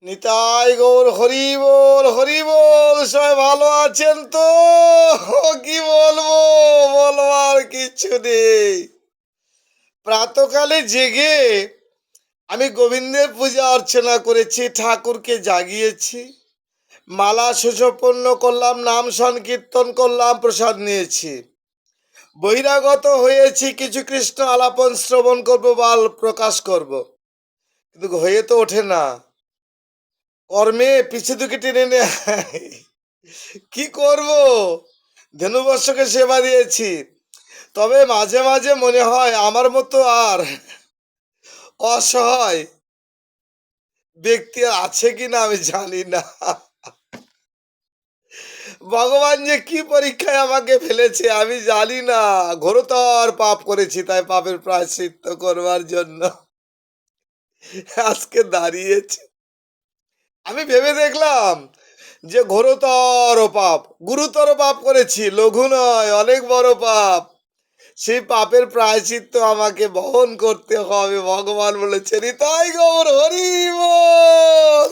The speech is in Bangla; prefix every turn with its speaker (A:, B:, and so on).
A: নিতাই গৌর হরি বল হরি বল। সবাই ভালো আছেন তো? কি বলবো, বলবার কিছু নেই। প্রাতকালে জেগে আমি গোবিন্দের পূজা অর্চনা করেছি, ঠাকুরকে জাগিয়েছি, মালা সুসম্পন্ন করলাম, নাম সংকীর্তন করলাম, প্রসাদ নিয়েছি, বহিরাগত হয়েছি, কিছু কৃষ্ণ আলাপন শ্রবণ করবো বা প্রকাশ করব, কিন্তু হয়ে তো ওঠে না। কর্মে পিছে দুকে টেনে নেয়। কি করব? ধনুবর্ষকে সেবা দিয়েছি, তবে মাঝে মাঝে মনে হয় আমার মতো আর অসহায় ব্যক্তি আছে কিনা আমি জানি না। ভগবান যে কি পরীক্ষায় আমাকে ফেলেছে আমি জানি না। ঘোরতর পাপ করেছি, তাই পাপের প্রায়শ্চিত্ত করবার জন্য আজকে দাঁড়িয়েছে। আমি ভেবে দেখলাম যে ঘোরতর পাপ, গুরুতর পাপ করেছি, লঘু নয়, অনেক বড় পাপ। সেই পাপের প্রায়শ্চিত্ত আমাকে বহন করতে হবে। ভগবান বলেছেন, তাই গৌর হরি বল।